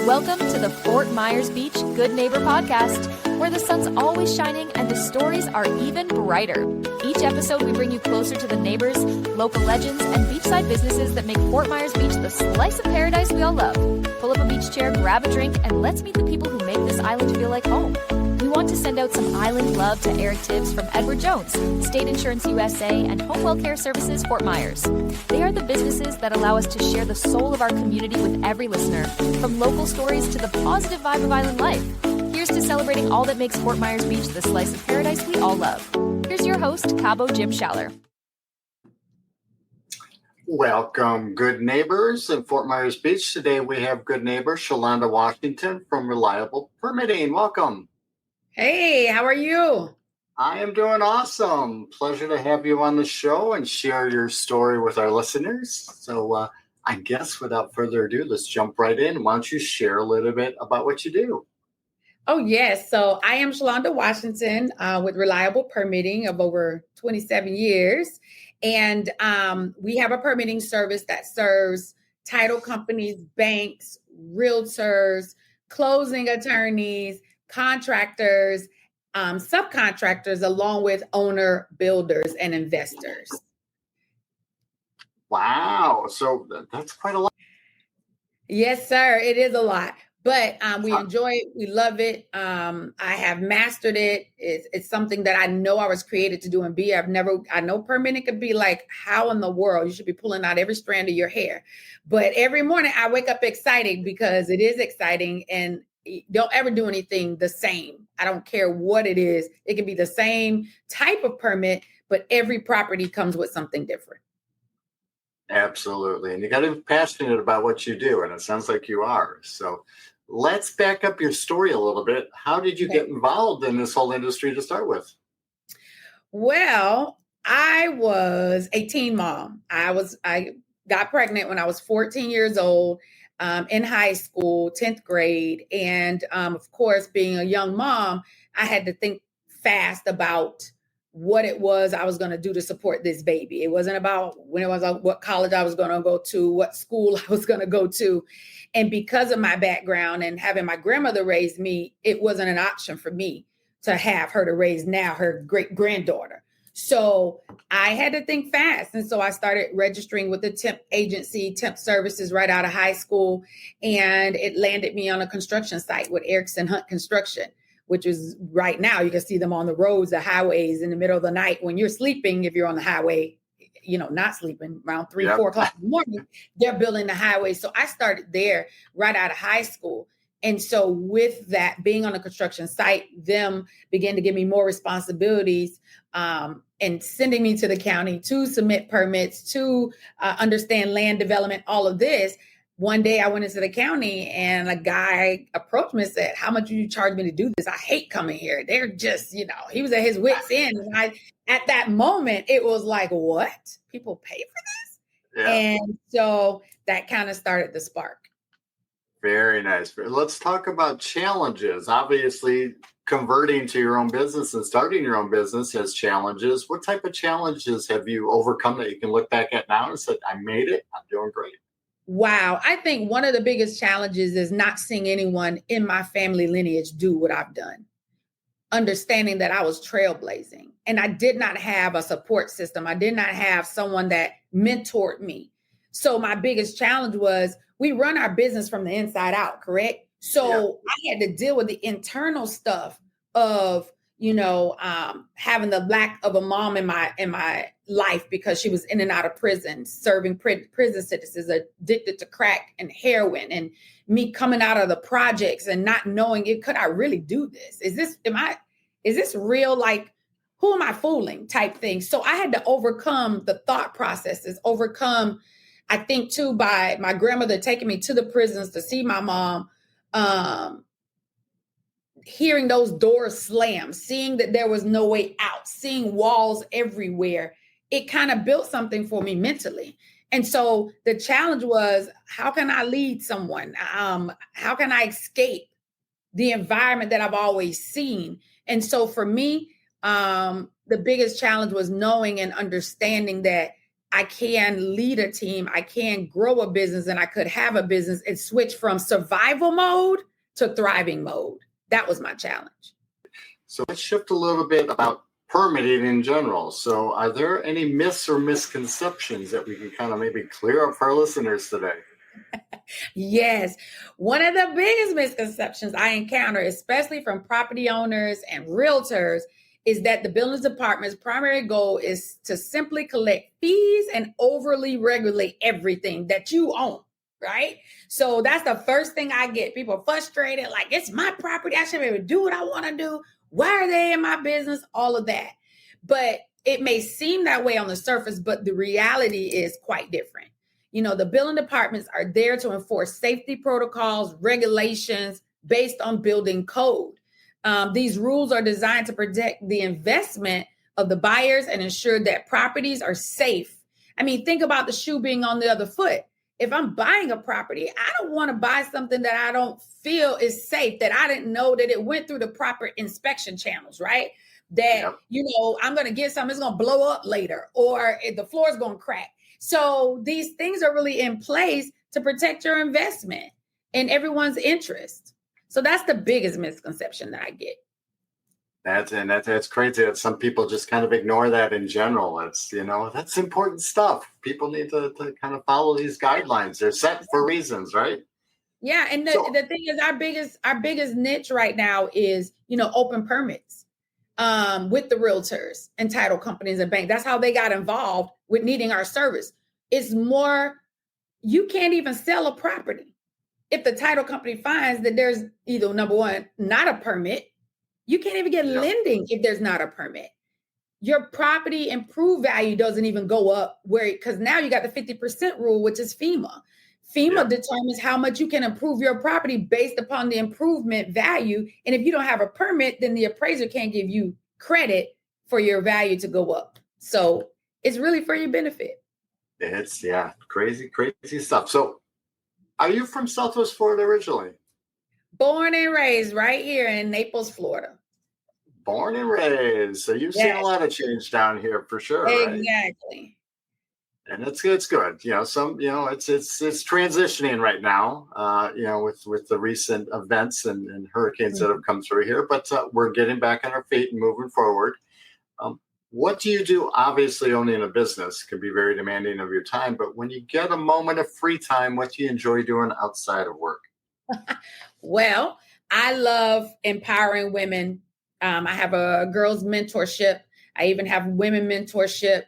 Welcome to the Fort Myers Beach Good Neighbor Podcast, where the sun's always shining and the stories are even brighter. Each episode, we bring you closer to the neighbors, local legends, and beachside businesses that make Fort Myers Beach the slice of paradise we all love. Pull up a beach chair, grab a drink, and let's meet the people who make this island feel like home. We want to send out some island love to Eric Tibbs from Edward Jones, State Insurance USA, and Home Well Care Services Fort Myers. They are the businesses that allow us to share the soul of our community with every listener, from local stories to the positive vibe of island life. Here's to celebrating all that makes Fort Myers Beach the slice of paradise we all love. Here's your host, Cabo Jim Schaller. Welcome, good neighbors in Fort Myers Beach. Today we have good neighbor Shalonda Washington from Reliable Permitting. Welcome. Hey, how are you? I am doing awesome. Pleasure to have you on the show and share your story with our listeners. So I guess without further ado, let's jump right in. Why don't you share a little bit about what you do? Oh, yes. So I am Shalonda Washington with Reliable Permitting of over 27 years. And we have a permitting service that serves title companies, banks, realtors, closing attorneys, contractors, subcontractors, along with owner builders and investors. Wow. So that's quite a lot. Yes, sir. It is a lot. But we enjoy it. We love it. I have mastered it. It's something that I know I was created to do and be. I know permitting could be like, how in the world? You should be pulling out every strand of your hair. But every morning I wake up excited because it is exciting, and don't ever do anything the same. I don't care what it is. It can be the same type of permit, but every property comes with something different. Absolutely. And you got to be passionate about what you do. And it sounds like you are. So let's back up your story a little bit. How did you get involved in this whole industry to start with? Well, I was a teen mom. I got pregnant when I was 14 years old, in high school, 10th grade. And of course, being a young mom, I had to think fast about what it was I was going to do to support this baby. It wasn't about what college I was going to go to, what school I was going to go to. And because of my background and having my grandmother raise me, it wasn't an option for me to have her to raise now her great granddaughter. So I had to think fast. And so I started registering with the temp agency, temp services right out of high school. And it landed me on a construction site with Erickson Hunt Construction, which is right now, you can see them on the roads, the highways in the middle of the night when you're sleeping. If you're on the highway, not sleeping around 4 o'clock in the morning, they're building the highway. So I started there right out of high school. And so with that, being on a construction site, them began to give me more responsibilities and sending me to the county to submit permits, to understand land development, all of this. One day I went into the county and a guy approached me and said, "How much do you charge me to do this? I hate coming here." They're just, he was at his wit's end. And at that moment, it was like, what? People pay for this? Yeah. And so that kind of started the spark. Very nice. Let's talk about challenges. Obviously, converting to your own business and starting your own business has challenges. What type of challenges have you overcome that you can look back at now and say, I made it, I'm doing great? Wow. I think one of the biggest challenges is not seeing anyone in my family lineage do what I've done. Understanding that I was trailblazing and I did not have a support system. I did not have someone that mentored me. So my biggest challenge was we run our business from the inside out, correct? So I had to deal with the internal stuff of, having the lack of a mom in my life because she was in and out of prison, serving prison sentences, addicted to crack and heroin, and me coming out of the projects and not knowing could I really do this? Is this real? Like, who am I fooling type thing? So I had to overcome the thought processes, I think too, by my grandmother taking me to the prisons to see my mom, hearing those doors slam, seeing that there was no way out, seeing walls everywhere. It kind of built something for me mentally. And so the challenge was, how can I lead someone? How can I escape the environment that I've always seen? And so for me, the biggest challenge was knowing and understanding that I can lead a team, I can grow a business, and I could have a business and switch from survival mode to thriving mode. That was my challenge. So let's shift a little bit about permitting in general. So are there any myths or misconceptions that we can kind of maybe clear up for our listeners today? Yes. One of the biggest misconceptions I encounter, especially from property owners and realtors, is that the building department's primary goal is to simply collect fees and overly regulate everything that you own, right? So that's the first thing I get. People frustrated, like, it's my property, I should be able to do what I want to do. Why are they in my business? All of that. But it may seem that way on the surface, but the reality is quite different. You know, the building departments are there to enforce safety protocols, regulations based on building code. These rules are designed to protect the investment of the buyers and ensure that properties are safe. I mean, think about the shoe being on the other foot. If I'm buying a property, I don't want to buy something that I don't feel is safe, that I didn't know that it went through the proper inspection channels, right? That, you know, I'm going to get something, it's going to blow up later, or the floor is going to crack. So these things are really in place to protect your investment and everyone's interest. So that's the biggest misconception that I get. That's crazy that some people just kind of ignore that in general. It's, you know, that's important stuff. People need to kind of follow these guidelines. They're set for reasons, right? Yeah. And the thing is, our biggest niche right now is, you know, open permits with the realtors and title companies and banks. That's how they got involved with needing our service. It's more, you can't even sell a property if the title company finds that there's either, number one, not a permit. You can't even get lending if there's not a permit. Your property improved value doesn't even go up because now you got the 50% rule, which is FEMA. FEMA determines how much you can improve your property based upon the improvement value. And if you don't have a permit, then the appraiser can't give you credit for your value to go up. So it's really for your benefit. It's crazy stuff. So are you from Southwest Florida originally? Born and raised right here in Naples, Florida. Born and raised. So you've seen a lot of change down here for sure. Exactly. Right? And it's good. You know, it's transitioning right now, you know, with the recent events and hurricanes that have come through here, but we're getting back on our feet and moving forward. What do you do? Obviously, owning a business can be very demanding of your time, but when you get a moment of free time, what do you enjoy doing outside of work? Well, I love empowering women. I have a girls mentorship. I even have women mentorship.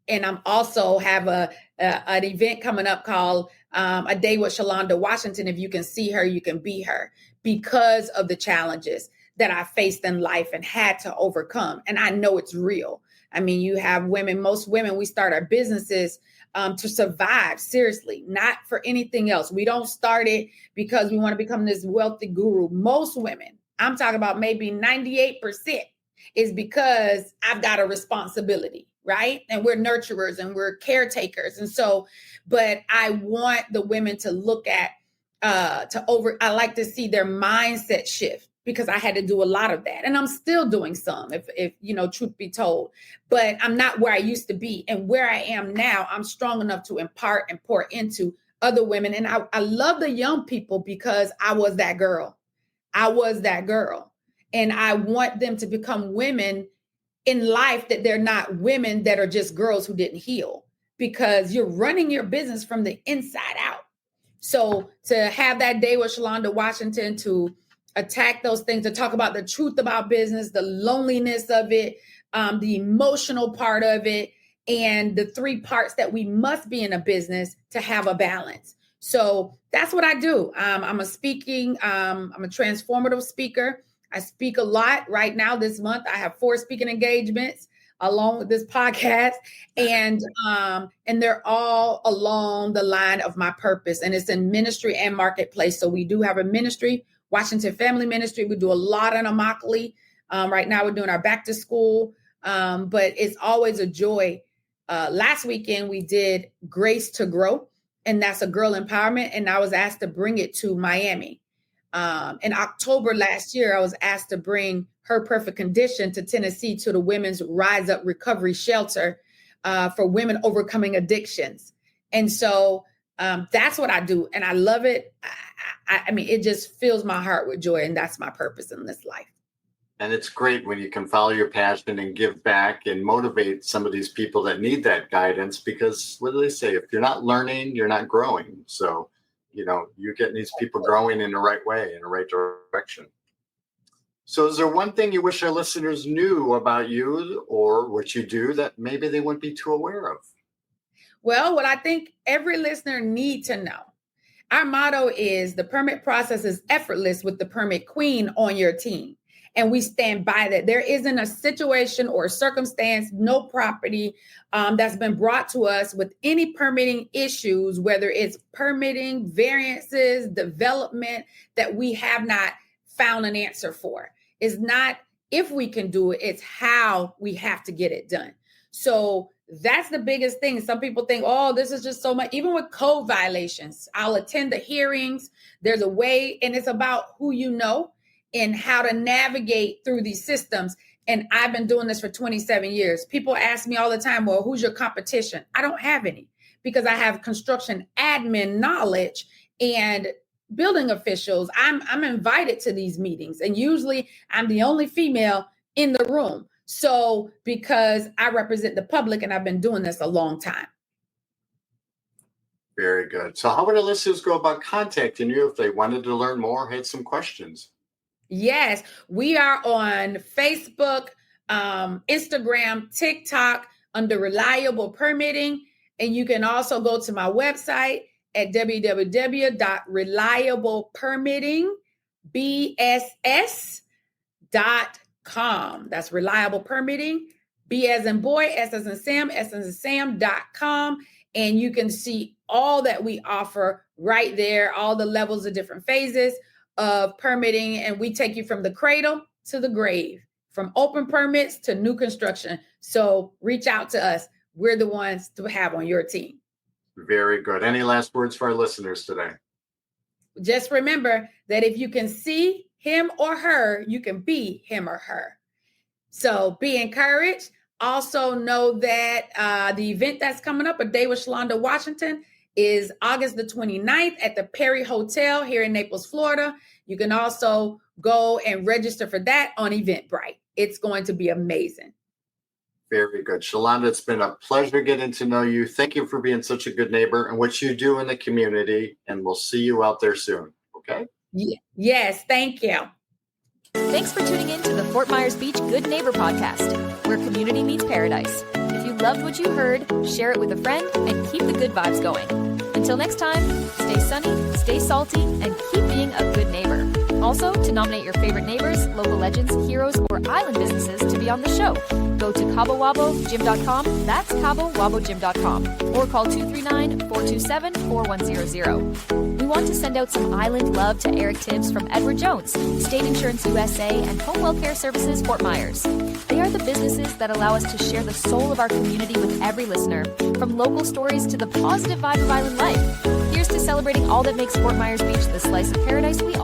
And I'm also have an event coming up called A Day with Shalonda Washington. If you can see her, you can be her, because of the challenges that I faced in life and had to overcome. And I know it's real. I mean, you have women, most women, we start our businesses to survive, seriously, not for anything else. We don't start it because we want to become this wealthy guru. Most women, I'm talking about maybe 98%, is because I've got a responsibility, right? And we're nurturers and we're caretakers. And so, but I want the women to look at, I like to see their mindset shift, because I had to do a lot of that. And I'm still doing some, if you know, truth be told, but I'm not where I used to be. And where I am now, I'm strong enough to impart and pour into other women. And I love the young people because I was that girl. And I want them to become women in life, that they're not women that are just girls who didn't heal, because you're running your business from the inside out. So to have that day with Shalonda Washington, to attack those things, to talk about the truth about business, the loneliness of it, the emotional part of it, and the 3 parts that we must be in a business to have a balance. So that's what I do. I'm a transformative speaker. I speak a lot right now. This month, I have 4 speaking engagements along with this podcast, and they're all along the line of my purpose, and it's in ministry and marketplace. So we do have a ministry, Washington Family Ministry. We do a lot in Immokalee. Right now we're doing our back to school, but it's always a joy. Last weekend we did Grace to Grow, and that's a girl empowerment. And I was asked to bring it to Miami. In October last year, I was asked to bring Her Perfect Condition to Tennessee, to the Women's Rise Up Recovery Shelter, for women overcoming addictions. And so that's what I do. And I love it. I mean, it just fills my heart with joy. And that's my purpose in this life. And it's great when you can follow your passion and give back and motivate some of these people that need that guidance, because what do they say? If you're not learning, you're not growing. So, you're getting these people growing in the right way, in the right direction. So is there one thing you wish our listeners knew about you or what you do that maybe they wouldn't be too aware of? Well, what I think every listener needs to know. Our motto is the permit process is effortless with the permit queen on your team. And we stand by that. There isn't a situation or circumstance, no property that's been brought to us with any permitting issues, whether it's permitting, variances, development, that we have not found an answer for. It's not if we can do it, it's how we have to get it done. So that's the biggest thing. Some people think, oh, this is just so much. Even with code violations, I'll attend the hearings. There's a way, and it's about who you know and how to navigate through these systems. And I've been doing this for 27 years. People ask me all the time, well, who's your competition? I don't have any, because I have construction admin knowledge and building officials. I'm invited to these meetings, and usually I'm the only female in the room. So because I represent the public and I've been doing this a long time. Very good. So how would our listeners go about contacting you if they wanted to learn more, had some questions? Yes, we are on Facebook, Instagram, TikTok under Reliable Permitting. And you can also go to my website at www.reliablepermittingbss.com. That's Reliable Permitting, B as in boy, S as in Sam, S as in Sam.com. And you can see all that we offer right there, all the levels of different phases of permitting. And we take you from the cradle to the grave, from open permits to new construction. So reach out to us. We're the ones to have on your team. Very good. Any last words for our listeners today? Just remember that if you can see him or her, you can be him or her. So be encouraged. Also know that the event that's coming up, A Day with Shalonda Washington, is August the 29th at the Perry Hotel here in Naples, Florida. You can also go and register for that on Eventbrite. It's going to be amazing. Very good. Shalonda, it's been a pleasure getting to know you. Thank you for being such a good neighbor and what you do in the community. And we'll see you out there soon. Okay? Yes, thank you. Thanks for tuning in to the Fort Myers Beach Good Neighbor podcast, where community meets paradise. If you loved what you heard, share it with a friend and keep the good vibes going. Until next time, stay sunny, stay salty, and keep being a good neighbor. Also, to nominate your favorite neighbors, local legends, heroes, or island businesses to be on the show, go to CaboWaboGym.com, that's CaboWaboGym.com, or call 239-427-4100. We want to send out some island love to Eric Tibbs from Edward Jones, State Insurance USA, and Home Welfare Services Fort Myers. They are the businesses that allow us to share the soul of our community with every listener, from local stories to the positive vibe of island life. Here's to celebrating all that makes Fort Myers Beach the slice of paradise we